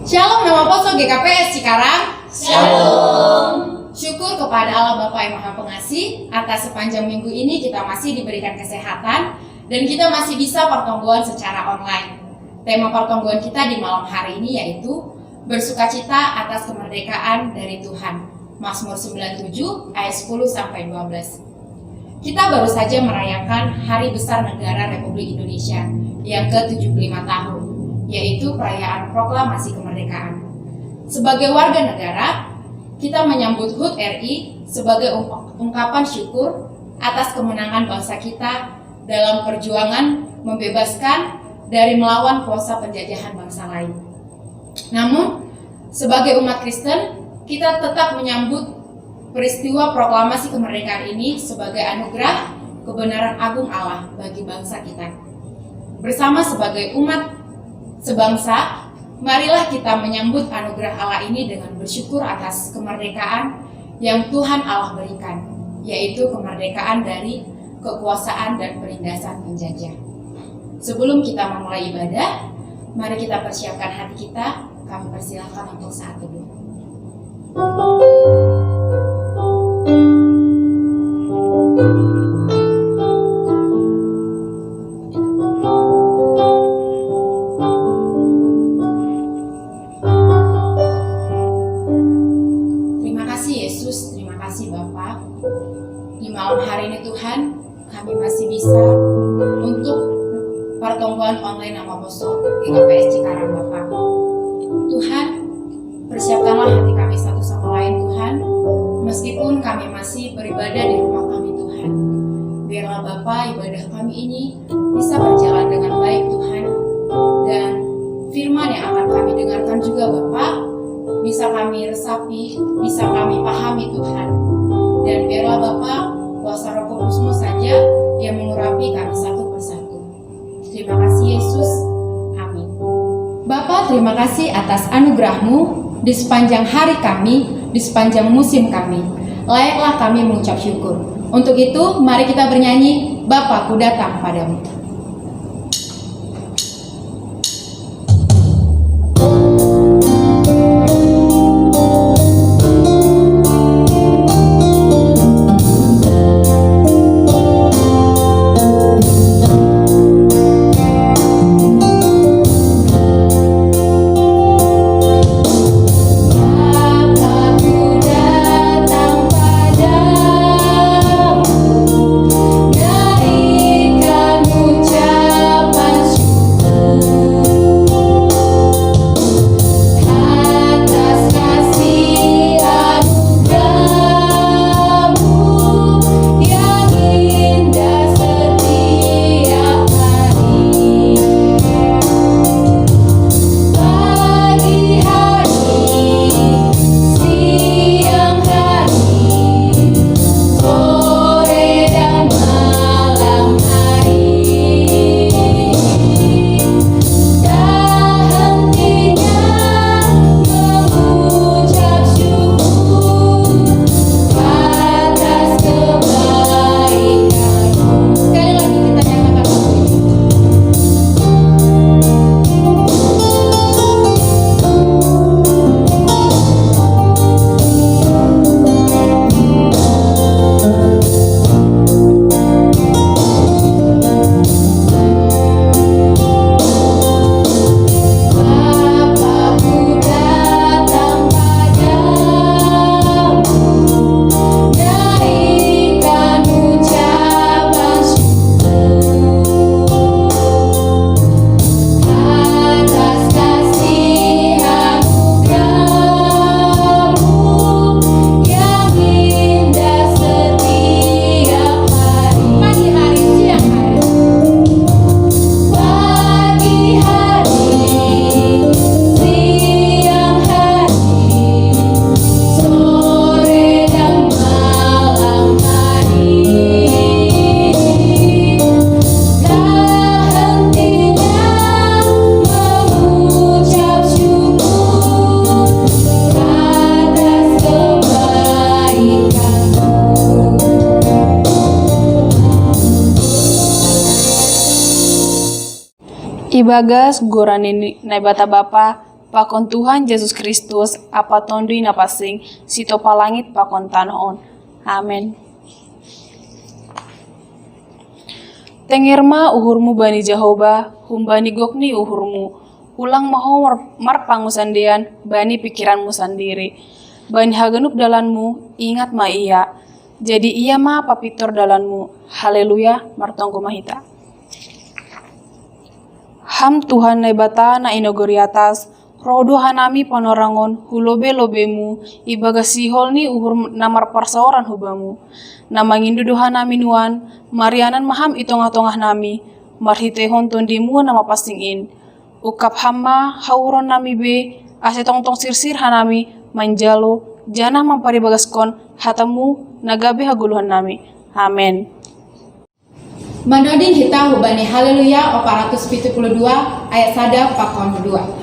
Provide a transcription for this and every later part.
Shalom nama Poso GKPS Cikarang. Shalom. Syukur kepada Allah Bapa yang Maha Pengasih atas sepanjang minggu ini kita masih diberikan kesehatan dan kita masih bisa pertemuan secara online. Tema pertemuan kita di malam hari ini yaitu bersukacita atas kemerdekaan dari Tuhan. Mazmur 97 ayat 10-12. Kita baru saja merayakan Hari Besar Negara Republik Indonesia yang ke-75 tahun, yaitu perayaan proklamasi kemerdekaan. Sebagai warga negara, kita menyambut HUT RI sebagai ungkapan syukur atas kemenangan bangsa kita dalam perjuangan membebaskan dari melawan kuasa penjajahan bangsa lain. Namun, sebagai umat Kristen, kita tetap menyambut peristiwa proklamasi kemerdekaan ini sebagai anugerah kebenaran agung Allah bagi bangsa kita. Bersama sebagai umat sebangsa, marilah kita menyambut anugerah Allah ini dengan bersyukur atas kemerdekaan yang Tuhan Allah berikan, yaitu kemerdekaan dari kekuasaan dan penindasan penjajah. Sebelum kita memulai ibadah, mari kita persiapkan hati kita. Kami persilakan untuk saat teduh. Malam hari ini Tuhan, kami masih bisa untuk pertemuan online nama Poso GKPS Cikarang Bapak. Tuhan, persiapkanlah hati kami satu sama lain Tuhan, meskipun kami masih beribadah di rumah kami Tuhan. Biarlah Bapak ibadah kami ini bisa berjalan dengan baik Tuhan, dan firman yang akan kami dengarkan juga Bapak bisa kami resapi, bisa kami pahami Tuhan. Dan biarlah Bapak kuasa Roh Kudus-Mu saja yang mengurapi kami satu persatu. Terima kasih Yesus. Amin. Bapa, terima kasih atas anugerah-Mu di sepanjang hari kami, di sepanjang musim kami. Layaklah kami mengucap syukur. Untuk itu, mari kita bernyanyi, Bapa, ku datang padamu. Ibagas guranini naibata Bapa pakon Tuhan Yesus Kristus, apa tondui na pasing, sito palangit pakon tanah on. Amin. Tengerma uhurmu bani Jehovah, humbani gokni uhurmu, ulang maho marpangu sandian, bani pikiranmu sendiri. Bani haganup dalanmu, ingat ma iya. Jadi ia ma papitor dalanmu. Haleluya, martongku mahita. Ham Tuhan nebata na inogori atas, rodo hanami panorangon, hulobe-lobemu, ibaga sihol ni uhur namar parsaoran hubamu. Namangindu doha nami nuan, marianan maham itongah-tongah nami, marhitehon tondimu nama pasingin. Ukap hamma hauron nami be, ase tong-tong sirsir hanami, manjalo, janah mamparibaгаskon, hatamu, nagabe haguluhan nami. Amen. Manodin hita hubani haleluya 472 ayat sada pakon 2.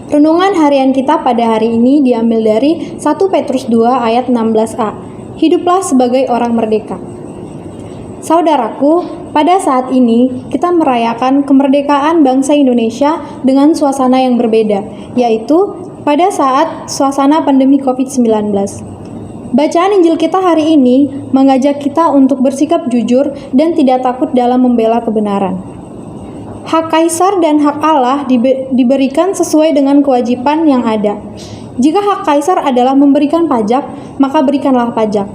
Renungan harian kita pada hari ini diambil dari 1 Petrus 2 ayat 16a. Hiduplah sebagai orang merdeka. Saudaraku, pada saat ini kita merayakan kemerdekaan bangsa Indonesia dengan suasana yang berbeda, yaitu pada saat suasana pandemi COVID-19. Bacaan Injil kita hari ini mengajak kita untuk bersikap jujur dan tidak takut dalam membela kebenaran. Hak Kaisar dan hak Allah diberikan sesuai dengan kewajiban yang ada. Jika hak Kaisar adalah memberikan pajak, maka berikanlah pajak.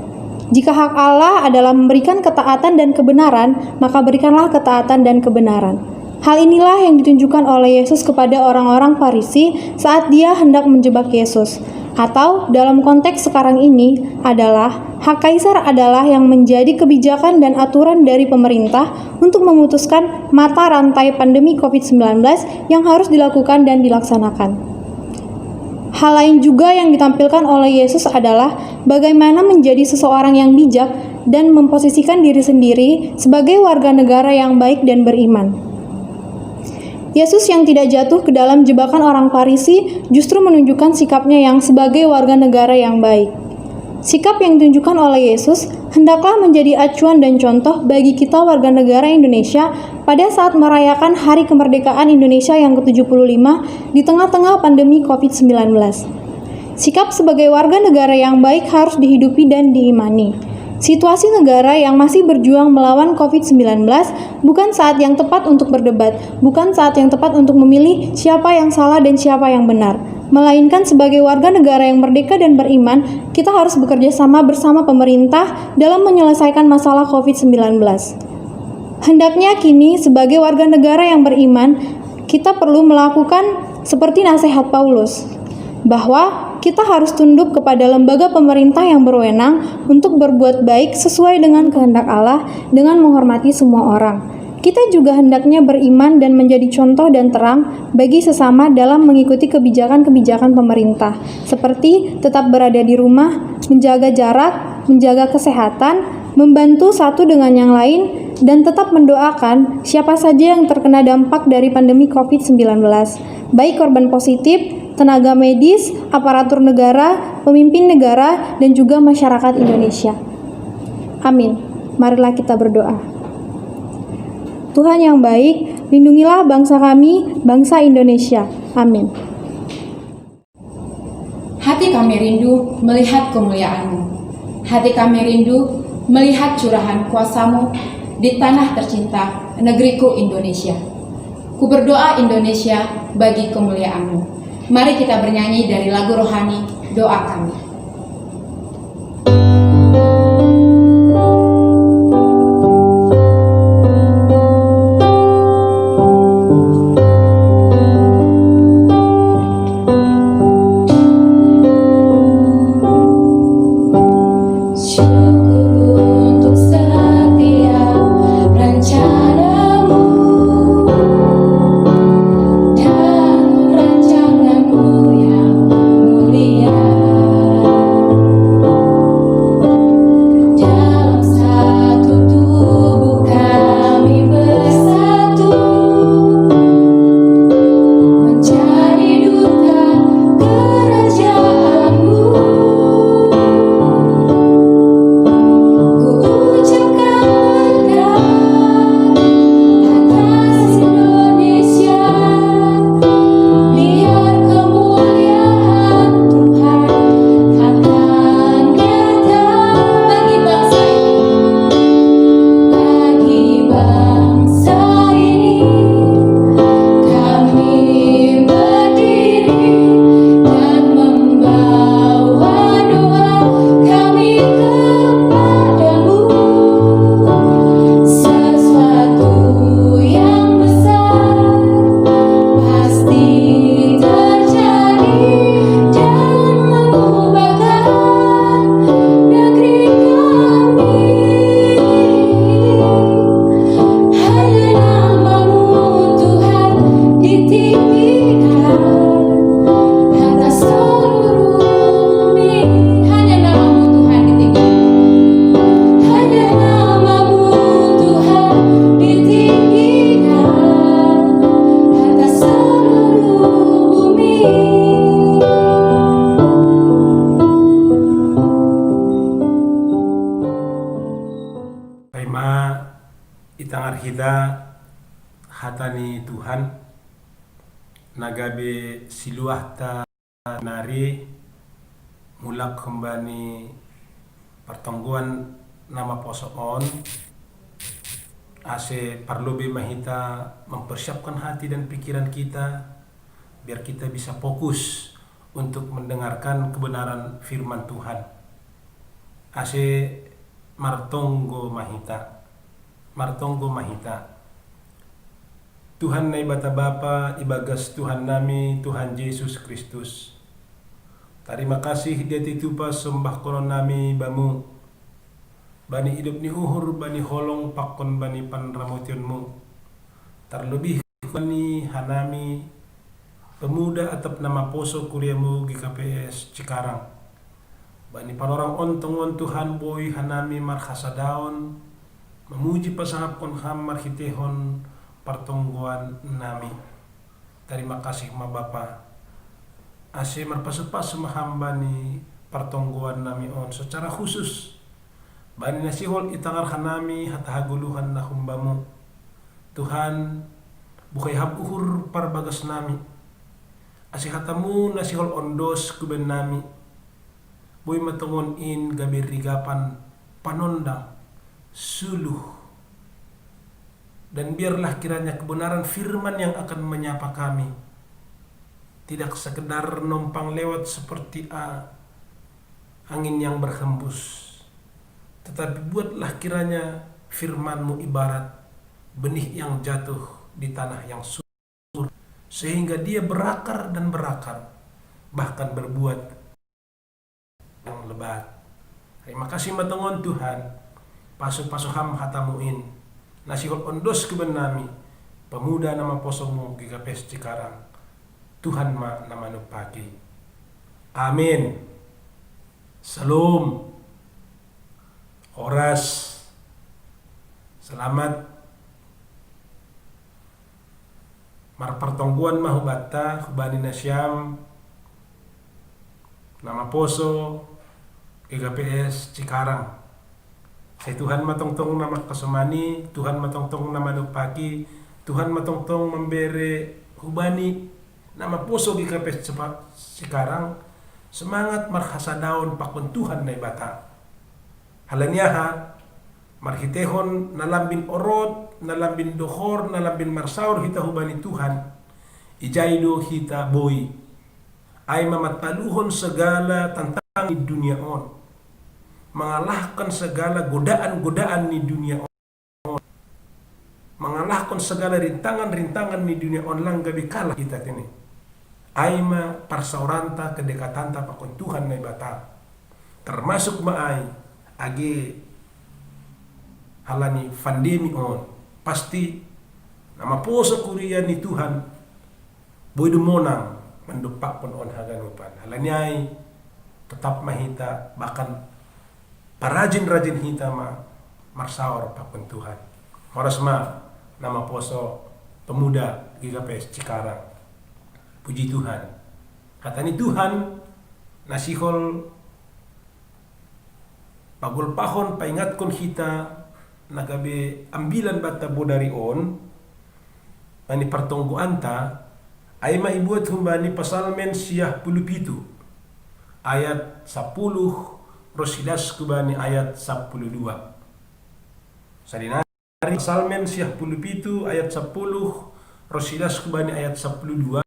Jika hak Allah adalah memberikan ketaatan dan kebenaran, maka berikanlah ketaatan dan kebenaran. Hal inilah yang ditunjukkan oleh Yesus kepada orang-orang Farisi saat dia hendak menjebak Yesus. Atau dalam konteks sekarang ini adalah hak Kaisar adalah yang menjadi kebijakan dan aturan dari pemerintah untuk memutuskan mata rantai pandemi COVID-19 yang harus dilakukan dan dilaksanakan. Hal lain juga yang ditampilkan oleh Yesus adalah bagaimana menjadi seseorang yang bijak dan memposisikan diri sendiri sebagai warga negara yang baik dan beriman. Yesus yang tidak jatuh ke dalam jebakan orang Farisi justru menunjukkan sikapnya yang sebagai warga negara yang baik. Sikap yang ditunjukkan oleh Yesus hendaklah menjadi acuan dan contoh bagi kita warga negara Indonesia pada saat merayakan Hari Kemerdekaan Indonesia yang ke-75 di tengah-tengah pandemi COVID-19. Sikap sebagai warga negara yang baik harus dihidupi dan diimani. Situasi negara yang masih berjuang melawan COVID-19 bukan saat yang tepat untuk berdebat, bukan saat yang tepat untuk memilih siapa yang salah dan siapa yang benar. Melainkan sebagai warga negara yang merdeka dan beriman, kita harus bekerja sama bersama pemerintah dalam menyelesaikan masalah COVID-19. Hendaknya kini sebagai warga negara yang beriman, kita perlu melakukan seperti nasihat Paulus. bahwa kita harus tunduk kepada lembaga pemerintah yang berwenang untuk berbuat baik sesuai dengan kehendak Allah dengan menghormati semua orang. Kita juga hendaknya beriman dan menjadi contoh dan terang bagi sesama dalam mengikuti kebijakan-kebijakan pemerintah, seperti tetap berada di rumah, menjaga jarak, menjaga kesehatan, membantu satu dengan yang lain, dan tetap mendoakan siapa saja yang terkena dampak dari pandemi COVID-19, baik korban positif, tenaga medis, aparatur negara, pemimpin negara, dan juga masyarakat Indonesia. Amin. Marilah kita berdoa. Tuhan yang baik, lindungilah bangsa kami, bangsa Indonesia. Amin. Hati kami rindu melihat kemuliaan-Mu. Hati kami rindu melihat curahan kuasa-Mu di tanah tercinta negeriku Indonesia. Ku berdoa Indonesia bagi kemuliaan-Mu. Mari kita bernyanyi dari lagu rohani Doa Kami. Itangar hita hatani Tuhan nagabe siluah ta nari mulak kembali pertongguan nama posoon ase parlobe mahita mempersiapkan hati dan pikiran kita biar kita bisa fokus untuk mendengarkan kebenaran firman Tuhan. Ase martonggo mahita Tuhan na ibata Bapa, ibagas Tuhan nami, Tuhan Yesus Kristus. Terima kasih deti tupa sembah konon nami bamu. Bani hidup ni uhur, bani holong pakon bani panramotionmu. Terlebih bani hanami pemuda atap nama poso kuriamu GKPS Cikarang. Bani panorang ontong Tuhan boy hanami marhasa daon memuji pasahapon ham marhitehon pertongguan nami. Terima kasih ma Bapa. Ase marpasupas mahamba ni pertongguan nami on secara khusus. Bani nasihol itangar hanami hatahaguluhan na humbamu. Tuhan bukai habuhur parbagas nami. Ase hatamu nasihol ondos kuben nami. Boy matongon in gabirigapan panondang suluh. Dan biarlah kiranya kebenaran firman yang akan menyapa kami tidak sekedar numpang lewat seperti angin yang berhembus, tetapi buatlah kiranya firman-Mu ibarat benih yang jatuh di tanah yang subur, sehingga dia berakar dan berakar, bahkan berbuat yang lebat. Terima kasih matengon Tuhan, pasu-pasu ham hatamuin, nasihol ondos kebenami, pemuda nama posomu gigapes Cikarang, Tuhan ma nama nupaki. Amin. Salam. Horas. Selamat marpertongguan mahubata hubani nasyam nama poso GKPS Cikarang. Saya Tuhan matongtong nama kasomani, Tuhan matongtong nama nupaki, Tuhan matongtong memberi hubani nama poso GKPS Cikarang semangat marhasa daun pakun Tuhan na ibata. Halanyaha marhitehon nalambin orot, nalambin dohor, nalambin marsaur hita hubani Tuhan. Ijaido hita boy. Ay mamataluhon segala tantangan di dunia on. Mengalahkan segala godaan-godaan di dunia on. Mengalahkan segala rintangan-rintangan di dunia on lang gabi kalah kita ini. Ay ma parsauranta kedekatanta pakon Tuhan na ibata. Termasuk maay age halani pandemi on pasti nama poso kuria ni Tuhan boy dumonang mendupak pun on haganupan halanyai tetap mahita bahkan parajin-rajin hita marsaor pakun Tuhan horas ma nama poso pemuda GKPS Cikarang. Puji Tuhan hatani Tuhan nasihol pagul pahon paingatkon hita nagabe ambilan bata bodari on ani partonggu anta ay maibuat humbani pasalmen siyah pulupitu ayat 10 rosidas kubani ayat 12 sadinari pasalmen siyah pulupitu ayat 10 rosidas kubani ayat 12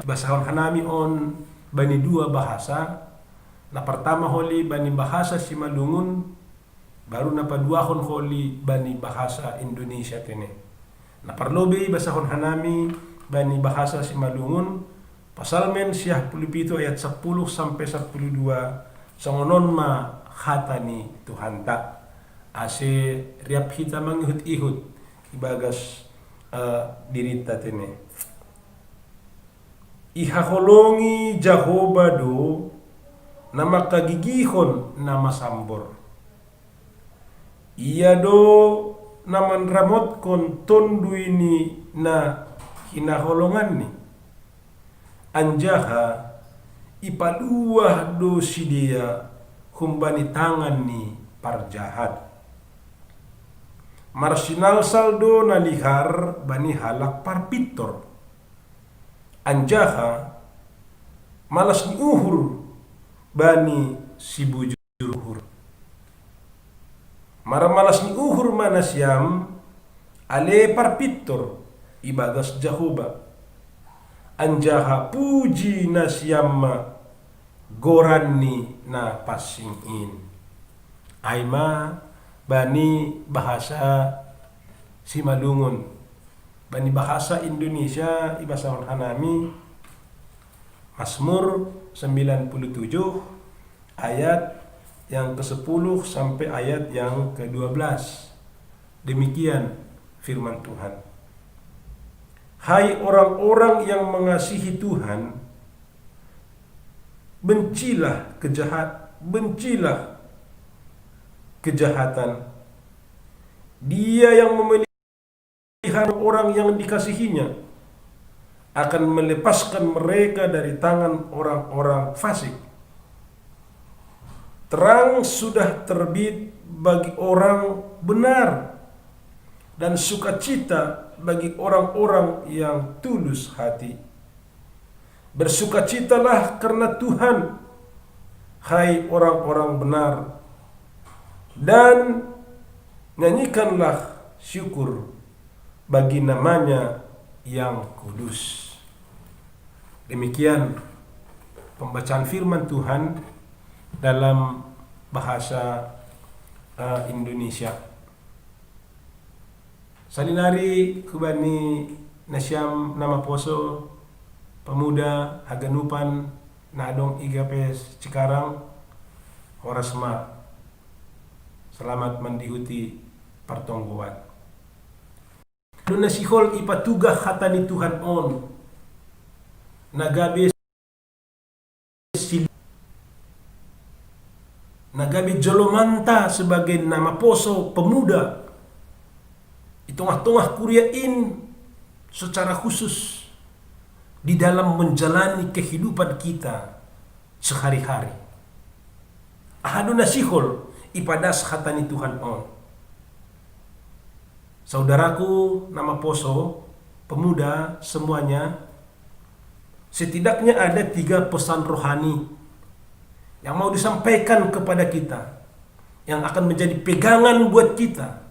basahon hanami on bani dua bahasa na pertama holi bani bahasa Simalungun baru na paduahon holi bani bahasa Indonesia tene. Na parlobe basahon hanami bani bahasa Simalungun pasalmen siyah pulupitu ayat 10 sampai 12 sangonon ma hatani Tuhan ta ase riap hita mangihut-ihut ibagas dirita tene. Ihaholongi Jehovah do nama kagigihon nama sambor. Iya do naman ramot kon tondu ini na hinaholongan ni. Anjaha ipaluah do si dia humbani tangan ni parjahat. Marsinal saldo nalihar bani halak parpitor. Anjaha malas ni uhur bani si bujur. Maramalas ni uhur manasyam ale parpitor ibagas Jehovah. Anjaha puji nasyamma gorani na pasingin. Aima bani bahasa Simalungun. Bani bahasa Indonesia ibasahon hanami Mazmur 97 ayat yang ke-10 sampai ayat yang ke-12. Demikian firman Tuhan. Hai orang-orang yang mengasihi Tuhan, bencilah kejahatan. Dia yang memelihara orang yang dikasihinya akan melepaskan mereka dari tangan orang-orang fasik. Terang sudah terbit bagi orang benar dan sukacita bagi orang-orang yang tulus hati. Bersukacitalah karena Tuhan, hai orang-orang benar, dan nyanyikanlah syukur bagi namanya yang kudus. Demikian pembacaan firman Tuhan dalam bahasa Indonesia. Salinari kubani nasyam nama poso pemuda haganupan Nadong IGPS Cikarang Horasma selamat mendihuti pertongguan. Duna sihol ipatugah hatani Tuhan on nagabe Jolomanta sebagai nama poso pemuda di tengah-tengah kuriain secara khusus di dalam menjalani kehidupan kita sehari-hari. Ahaduna sihol ipadas hatani Tuhan on. Saudaraku nama poso pemuda semuanya, setidaknya ada 3 pesan rohani yang mau disampaikan kepada kita, yang akan menjadi pegangan buat kita,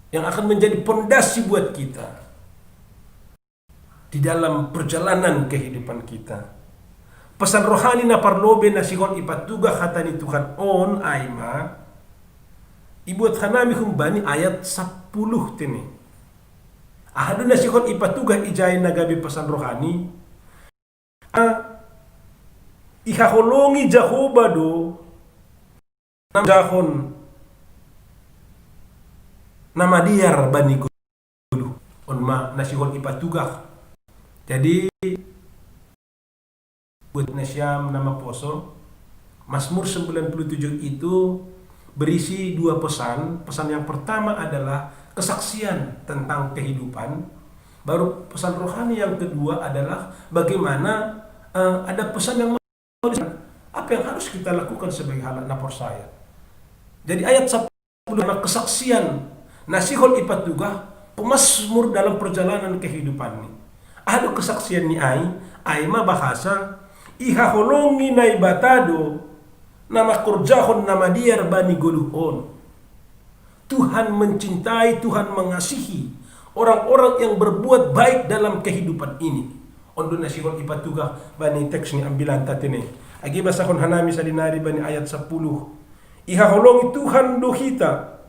yang akan menjadi pondasi buat kita di dalam perjalanan kehidupan kita. Pesan rohani na parlobe na sihon ipatuga hatani Tuhan on aima ibuat hanami humbani ayat 10 tini. Ahadu na sihon ipatuga ijay nagabi pesan rohani ihaholongi Jehovah do namjahon nama diar bani gulu onma nasihon ipatugah. Jadi buat nasyam nama poso Mazmur 97 itu berisi 2 pesan. Pesan yang pertama adalah kesaksian tentang kehidupan, baru pesan rohani yang kedua adalah bagaimana ada pesan yang apa yang harus kita lakukan sebagai anak percaya. Jadi ayat 10 kesaksian nasihol ipatugah pemazmur dalam perjalanan kehidupan ini. Ada kesaksian ni ai ma bahasa ihaholongi nai batado nama kurjahon nama diar bani goluhon. Tuhan mencintai, Tuhan mengasihi orang-orang yang berbuat baik dalam kehidupan ini. Ondo nasihon ipatugah bani teks ni ambilan tatene. Agi basahon hanami salinari bani ayat 10. Ihaholongi Tuhan dohita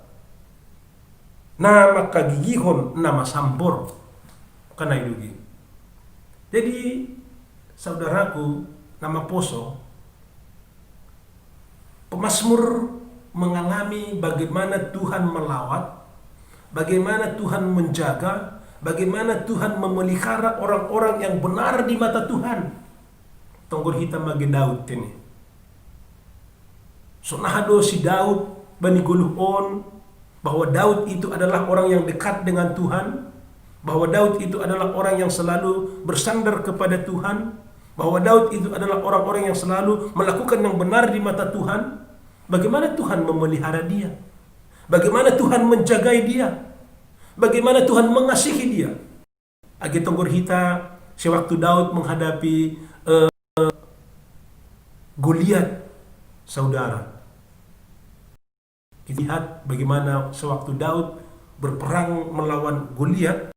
nama kagigihon nama sampor kana ilugi. Jadi saudaraku nama poso pemazmur mengalami bagaimana Tuhan melawat, bagaimana Tuhan menjaga, bagaimana Tuhan memelihara orang-orang yang benar di mata Tuhan. Tonggor hitam bagi Daud ini. Sonahado si Daud bani guluhon bahwa Daud itu adalah orang yang dekat dengan Tuhan, bahwa Daud itu adalah orang yang selalu bersandar kepada Tuhan, bahwa Daud itu adalah orang-orang yang selalu melakukan yang benar di mata Tuhan. Bagaimana Tuhan memelihara dia, bagaimana Tuhan menjagai dia, bagaimana Tuhan mengasihi dia. Agi tonggor hita sewaktu Daud menghadapi Goliat, saudara. Kita lihat bagaimana sewaktu Daud berperang melawan Goliat.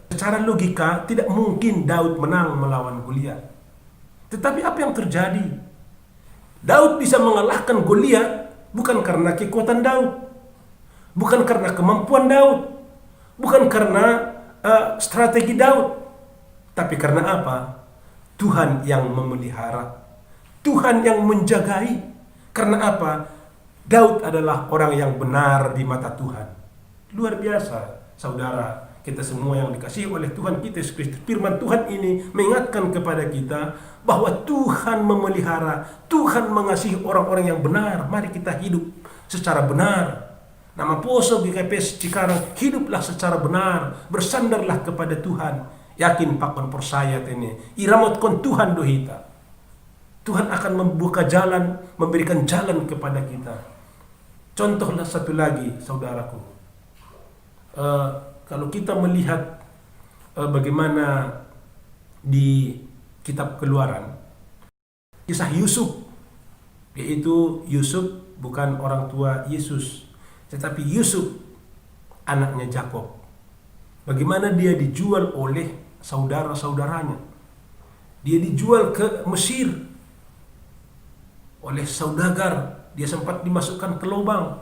Secara logika tidak mungkin Daud menang melawan Goliat. Tetapi apa yang terjadi? Daud bisa mengalahkan Goliat bukan karena kekuatan Daud, bukan karena kemampuan Daud, bukan karena strategi Daud, tapi karena apa? Tuhan yang memelihara, Tuhan yang menjagai. Karena apa? Daud adalah orang yang benar di mata Tuhan. Luar biasa, saudara. Kita semua yang dikasihi oleh Tuhan kita Yesus Kristus. Firman Tuhan ini mengingatkan kepada kita bahwa Tuhan memelihara, Tuhan mengasihi orang-orang yang benar. Mari kita hidup secara benar. Nama poso GKPS Cikarang, hiduplah secara benar, bersandarlah kepada Tuhan. Yakin pakon persaya ini, iramot kon Tuhan dohita. Tuhan akan membuka jalan, memberikan jalan kepada kita. Contohlah satu lagi, saudaraku. Kalau kita melihat bagaimana di kitab Keluaran, kisah Yusuf, yaitu Yusuf bukan orang tua Yesus, tetapi Yusuf anaknya Yakob. Bagaimana dia dijual oleh saudara-saudaranya. Dia dijual ke Mesir oleh saudagar. Dia sempat dimasukkan ke lubang.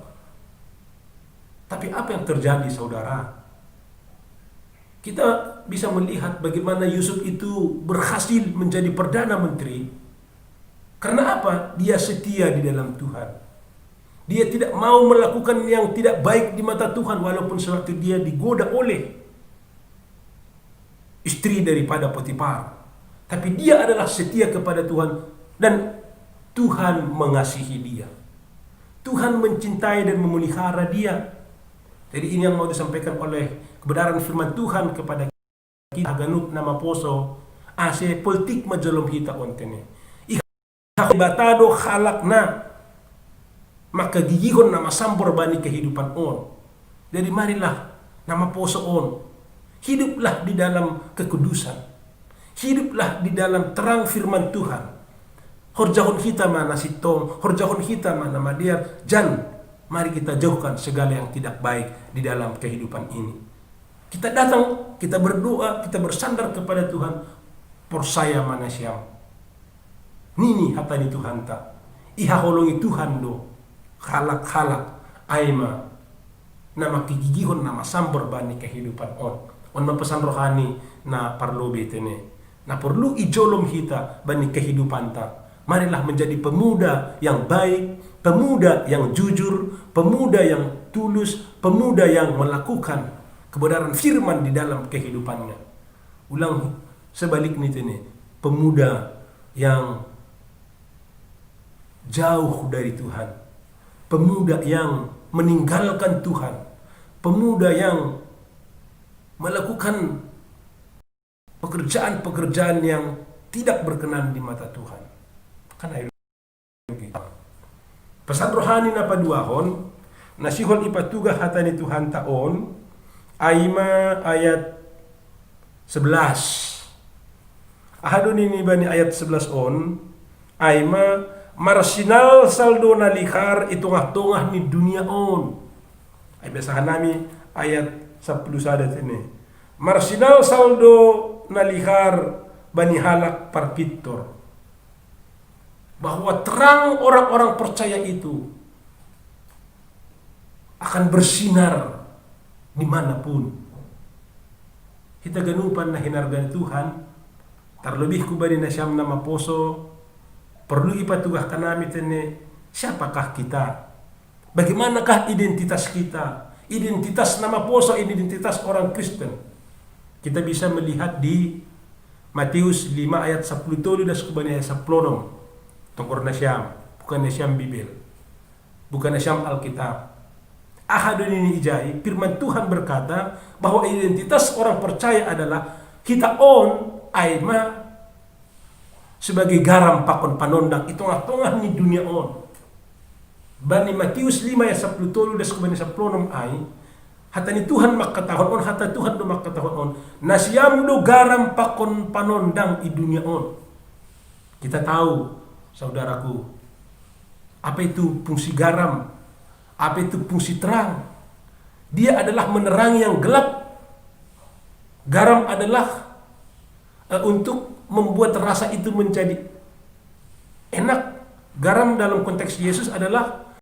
Tapi apa yang terjadi, saudara? Kita bisa melihat bagaimana Yusuf itu berhasil menjadi Perdana Menteri. Karena apa? Dia setia di dalam Tuhan. Dia tidak mau melakukan yang tidak baik di mata Tuhan, walaupun sewaktu dia digoda oleh istri daripada Potifar. Tapi dia adalah setia kepada Tuhan, dan Tuhan mengasihi dia. Tuhan mencintai dan memelihara dia. Jadi ini yang mau disampaikan oleh kebenaran firman Tuhan kepada kita. Ganuk nama poso ase politik majolom hita ontene. Batado halakna maka gigihon nama sampor bani kehidupan on. Jadi marilah nama poso on. Hiduplah di dalam kekudusan. Hiduplah di dalam terang firman Tuhan. Horjahon kita mana sitong, horjahon kita mana madiar, jan mari kita jauhkan segala yang tidak baik di dalam kehidupan ini. Kita datang, kita berdoa, kita bersandar kepada Tuhan. Persaya mana siam. Nini hatani Tuhan tak. Iha holongi Tuhan do. Halak-halak aima. Nama kigigihon nama sampur bani kehidupan on. On pesan rohani na parlo betene. Na perlu ijolom kita bani kehidupan tak. Marilah menjadi pemuda yang baik, pemuda yang jujur, pemuda yang tulus, pemuda yang melakukan kebenaran firman di dalam kehidupannya. Ulang sebaliknya ini, pemuda yang jauh dari Tuhan, pemuda yang meninggalkan Tuhan, pemuda yang melakukan pekerjaan-pekerjaan yang tidak berkenan di mata Tuhan. Karena pesan rohani na paduahon nasihol ipatuga hatani Tuhan taon aima ayat 11. Ahadun ini bani ayat 11 on aima marsinal saldo nalikar itungah-tungah ni dunia on. Ay basahan nami ayat 10 sadat ini. Marsinal saldo nalikar bani halak parpitor. Bahwa terang orang-orang percaya itu akan bersinar dimanapun. Kita ganupan na hinargan Tuhan, terlebih kubari na siyam nama poso, perlu ipatugah kanami tene, siapakah kita? Bagaimanakah identitas kita? Identitas nama poso, identitas orang Kristen. Kita bisa melihat di Matius 5 ayat 10 das kubani ayat 10. Tungkor na siyam, bukan na siyam Bibil, bukan na siyam Alkitab. Ahadun ini ijai, firman Tuhan berkata bahwa identitas orang percaya adalah kita on aima sebagai garam pakon panondang itong-tongah ni dunia on. Bani Matius 5 ayat 10 das kubani 10 ay hatani Tuhan makatahon on, hata Tuhan do makatahon on, nasiyam do garam pakon panondang i dunia on. Kita tahu, saudaraku, apa itu fungsi garam? Apa itu fungsi terang? Dia adalah menerangi yang gelap. Garam adalah untuk membuat rasa itu menjadi enak. Garam dalam konteks Yesus adalah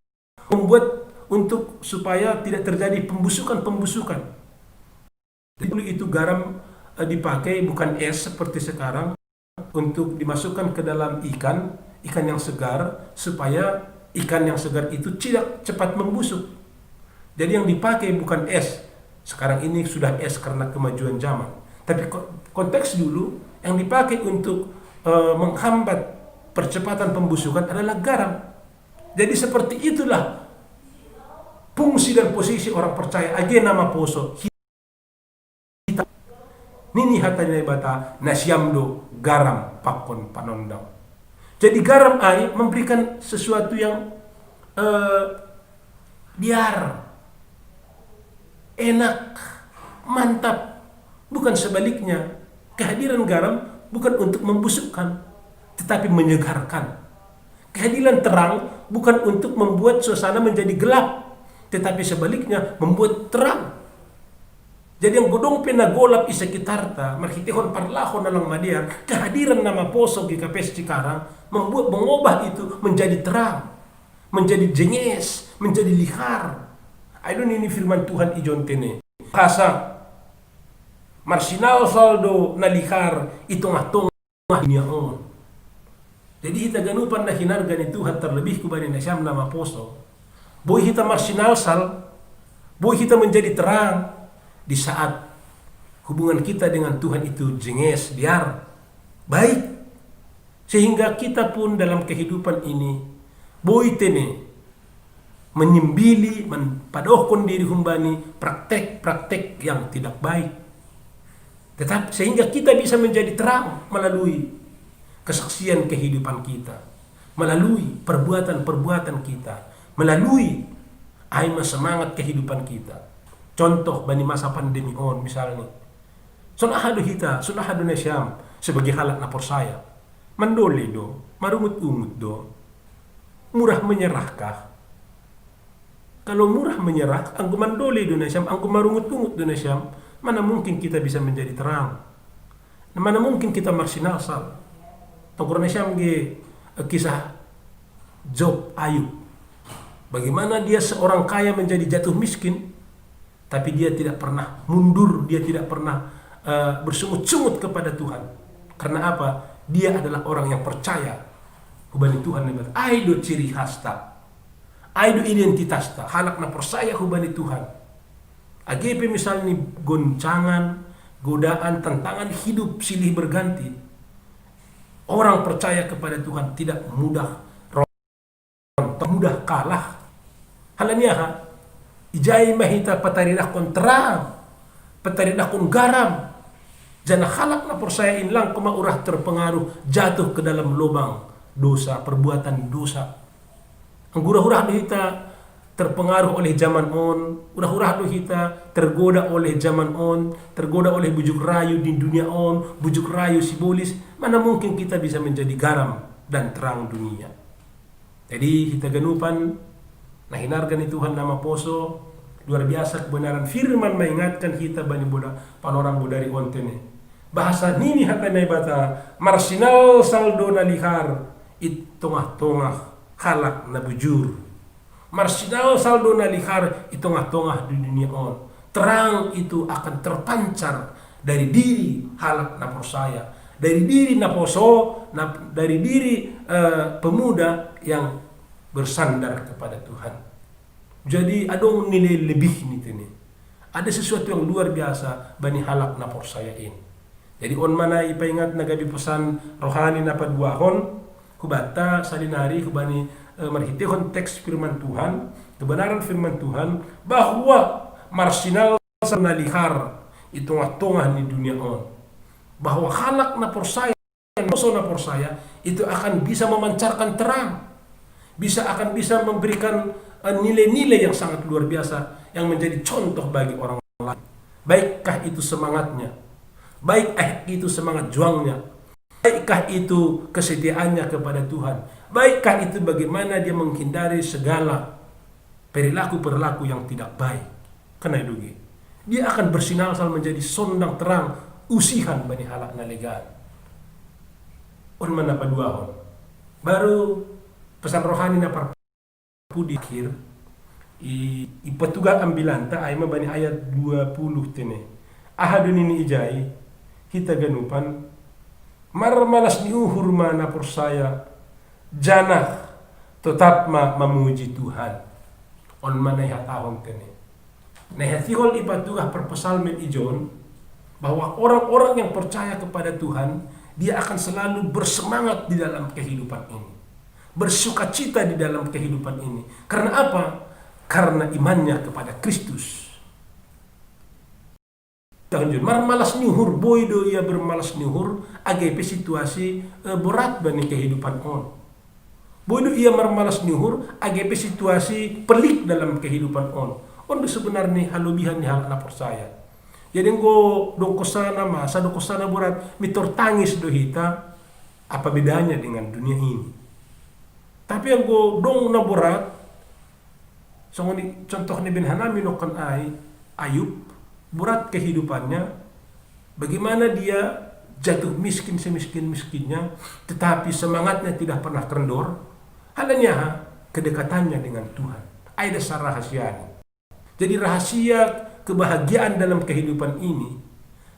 membuat untuk supaya tidak terjadi pembusukan. Dulu itu garam dipakai bukan es seperti sekarang, untuk dimasukkan ke dalam ikan yang segar, supaya ikan yang segar itu tidak cepat membusuk. Jadi yang dipakai bukan es. Sekarang ini sudah es karena kemajuan zaman. Tapi konteks dulu yang dipakai untuk menghambat percepatan pembusukan adalah garam. Jadi seperti itulah fungsi dan posisi orang percaya. Age nama poso. Nini hatanya bata nasyamdo garam pakon panondang. Jadi garam ay memberikan sesuatu yang biar enak, mantap. Bukan sebaliknya. Kehadiran garam bukan untuk membusukkan, tetapi menyegarkan. Kehadiran terang bukan untuk membuat suasana menjadi gelap, tetapi sebaliknya membuat terang. Jadi yang godong pinagolap isa kitarta, marhitihon parlahon na lang madiar, kehadiran nama poso di kapes Cikarang mengubah itu menjadi terang, menjadi jenges, menjadi lihar. Aidon ini firman Tuhan ijon tene. Bahasa marsinal saldo nalikar itong-tongah dunia on. Jadi hita ganupan na hinargan ni Tuhan terlebih kubani na siyam nama poso. Boy hita marsinal sal, boy hita menjadi terang di saat hubungan kita dengan Tuhan itu jenges, biar baik. Sehingga kita pun dalam kehidupan ini boy tene menyimbili, padohkon diri humbani praktek-praktek yang tidak baik. Tetapi sehingga kita bisa menjadi terang melalui kesaksian kehidupan kita, melalui perbuatan-perbuatan kita, melalui aima semangat kehidupan kita. Contoh bani masa pandemi on misalnya, sunahado hita, sunahado na siyam sebagai halak na persaya. Mandole do, marungut-ungut do, murah menyerahkah? Kalau murah menyerah, ang gumandole do na siyam, ang gumarungut-ungut do na siyam, mana mungkin kita bisa menjadi terang? Mana mungkin kita marsinasal? Tungkur na siyam kisah Job Ayub. Bagaimana dia seorang kaya menjadi jatuh miskin, tapi dia tidak pernah mundur, dia tidak pernah bersungut-sungut kepada Tuhan. Karena apa? Dia adalah orang yang percaya hubani Tuhan. Aido ciri khasta, aido identitas ta, halak na percaya hubani Tuhan. AGP misalnya goncangan, godaan, tantangan hidup silih berganti. Orang percaya kepada Tuhan tidak mudah mudah kalah. Halanya ha, ijay mahita pataridah kon terang, pataridah kon garam. Jana halak na persayain lang kumaurah terpengaruh jatuh ke dalam lubang dosa, perbuatan dosa. Ang gurah-urah kita terpengaruh oleh zaman on, urah-urah kita tergoda oleh zaman on, tergoda oleh bujuk rayu di dunia on, bujuk rayu simbolis. Mana mungkin kita bisa menjadi garam dan terang dunia. Jadi kita ganupan nah hinargan ni Tuhan nama poso luar biasa kebenaran firman mengingatkan kita bani boda panorang bodari ontene. Bahasa nini hata na ibata marsinal saldo nalihar it tongah-tongah halak na bujur. Marsinal saldo nalihar it tongah-tongah di dunia on. Terang itu akan terpancar dari diri halak na persaya, dari diri na poso, dari diri pemuda yang bersandar kepada Tuhan. Jadi ada nilai lebih nih. Ada sesuatu yang luar biasa bani halak na persayain. Jadi on mana ipaingat nagabi pesan rohani na paduahon kubata salinari kubani marhitihon teks firman Tuhan, kebenaran firman Tuhan bahwa marsinal sanalihar itu tongah di dunia on. Bahwa halak na persaya, poso na persaya itu akan bisa memancarkan terang. Akan bisa memberikan nilai-nilai yang sangat luar biasa yang menjadi contoh bagi orang lain. Baikkah itu semangatnya, baikkah itu semangat juangnya, baikkah itu kesetiaannya kepada Tuhan, baikkah itu bagaimana dia menghindari segala perilaku-perilaku yang tidak baik. Karena itu dia akan bersinalsal menjadi sondang terang usihan bani halak na legal. On mana paduahon baru pesan rohani na parpudi akhir ipatuga ambilanta ay mabani ayat 20 tene. Ahadun ini ijai kita ganupan marmalas ni uhurma na persaya janah tetap memuji Tuhan. On manayhat ahon tene. Nahatihol ipatuga perpesalmen ijon bahwa orang-orang yang percaya kepada Tuhan dia akan selalu bersemangat di dalam kehidupan ini. Bersukacita di dalam kehidupan ini. Karena apa? Karena imannya kepada Kristus. Malas nyuhur, boydo ia bermalas nyuhur, agak situasi berat bani kehidupan on. Boydo ia bermalas nyuhur, agak situasi pelik dalam kehidupan on. On sebenarnya halubihan ni hal na persaya. Jadi ngo dong kosana masa dong kosana berat, mitor tangis do hita, apa bedanya dengan dunia ini? Tapi yang go dong na berat, so contoh ni bin Hanami nokan Ayub, berat kehidupannya, bagaimana dia jatuh miskin semiskin-miskinnya, tetapi semangatnya tidak pernah kendor, halanya kedekatannya dengan Tuhan. Ada dasar rahasia. Jadi rahasia kebahagiaan dalam kehidupan ini,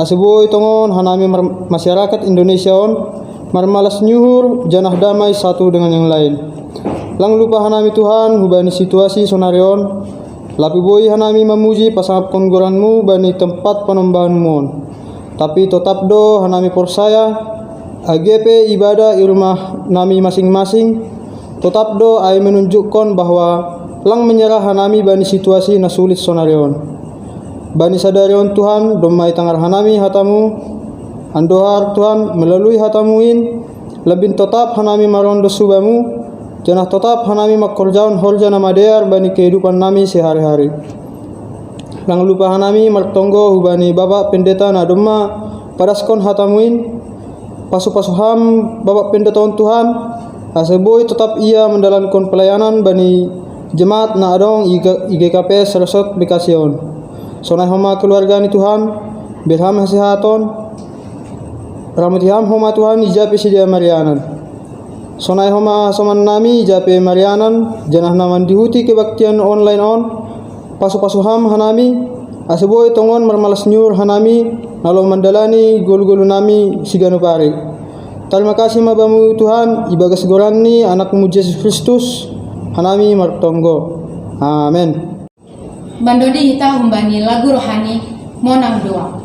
Aseboy tongon hanami masyarakat Indonesia on marmalas nyuhur janah damai satu dengan yang lain. Lang lupa hanami Tuhan hubani situasi sonarion. Lapi boy hanami memuji pasangap konggoranmu bani tempat penembahanmu. Tapi tetap do hanami persaya AGP ibadah di rumah nami masing-masing. Tetap do ay menunjukkan bahwa lang menyerah hanami bani situasi na sulit sonarion. Bani sadarion Tuhan domai tangar hanami hatamu andohar Tuhan melalui hatamuin lebih tetap hanami marondo subamu janah tetap hanami makorjaon horja nama dear bani kehidupan nami sehari-hari. Lang lupa hanami martonggo hubani Bapak Pendeta na doma padaskon hatamuin pasu-pasu ham Bapak Pendeta Tuhan aseboy tetap ia mendalankan pelayanan bani jemaat na adong IGKP Seresot Bekasion. Sonai homa keluarga ni Tuhan berham hasihaton ramutiham homa Tuhan ijape sidia marianan. Sonai homa soman nami ijape marianan janah naman dihuti kebaktian online on pasu-pasu ham hanami aseboy tongon marmalas nyur hanami nalo mandalani golu-golu nami siganu pare. Terima kasih mabamu Tuhan ibagas gorani anakmu Yesus Kristus hanami martonggo. Amin. Bandodi hita humbani lagu rohani Monang Doa.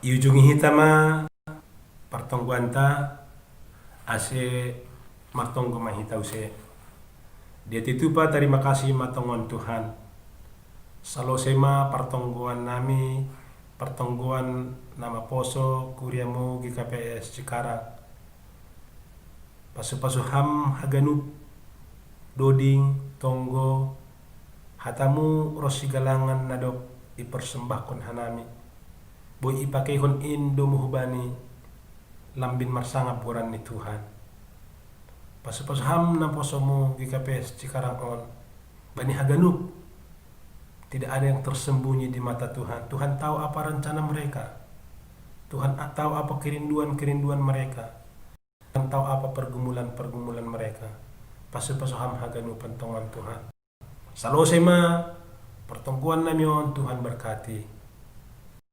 Iujungi hitama pertongguan ta ase martonggo mahitau se. Dia titupa terima kasih matongon Tuhan. Salo sema pertongguan nami, pertongguan nama poso kuriamu GKPS Cikarang. Pasu-pasu ham haganup doding tonggo hatamu rosi galangan nadok ipersembahkon hanami. Boy ipakehon indo muhubani lambin marsangap buran ni Tuhan. Pasu-pasu ham na posomu GKPS Cikarang on bani haganup. Tidak ada yang tersembunyi di mata Tuhan. Tuhan tahu apa rencana mereka. Tuhan tahu apa kerinduan-kerinduan mereka. Tuhan tahu apa pergumulan-pergumulan mereka. Pasu-pasu ham haganup pentongan Tuhan. Salosema pertongguan namion Tuhan berkati.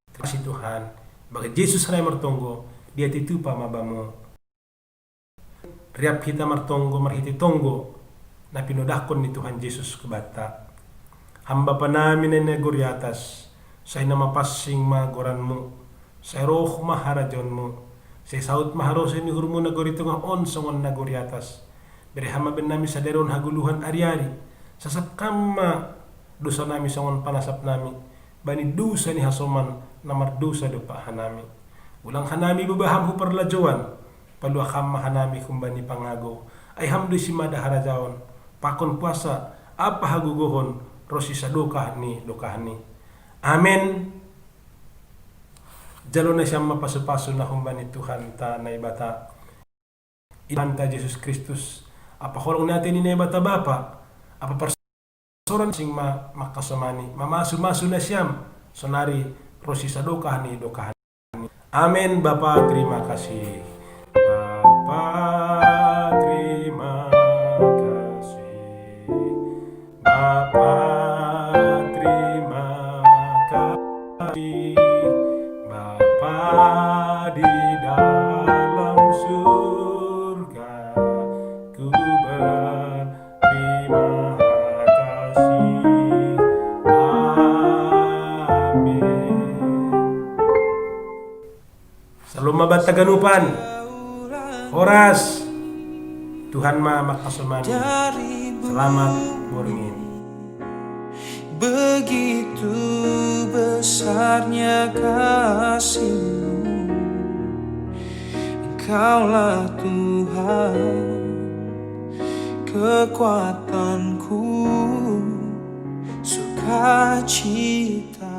Terima kasih Tuhan. Bagi Yesus rai mertonggo, dia titupa mabamu. Riap kita martonggo marhiti tonggo, na pinodakon ni Tuhan Yesus kebata. Hamba panamin na negori atas, say na mapasing magoranmu, say roh maharajonmu, say saut maharosin ni hurmo nagori tungah on songon nagori atas. Beri hamba ben nami saderon haguluhan ariari, sasap kama dosa nami songon panasap nami, bani dosa ni hasoman namar dosa dopa hanami. Ulang hanami babaham hu parlajuan, palua kama hanami kumbani pangago, ay hamdu si mada harajaon, pakon puasa, apa hagugohon, rosi sa dokahni. Amen. Jalo na siyang mapaso-paso na humbani Tuhan ta na ibata. Ibanta Jesus Kristus. Apa kolong natin ni ibata Bapa. Apa persoran sing makasamani. Mamasu-masu na siyam. Sonari rosi sa dokahni. Amen. Bapa, terima kasih. Bapa, terima kasih. Bapa, terima kasih. Bapa di dalam surga, ku berterima kasih. Amin. Salum mabat taganupan. Horas. Tuhan makasumani. Selamat boringin. Begitu besarnya kasih-Mu, Engkaulah Tuhan, kekuatanku, sukacita.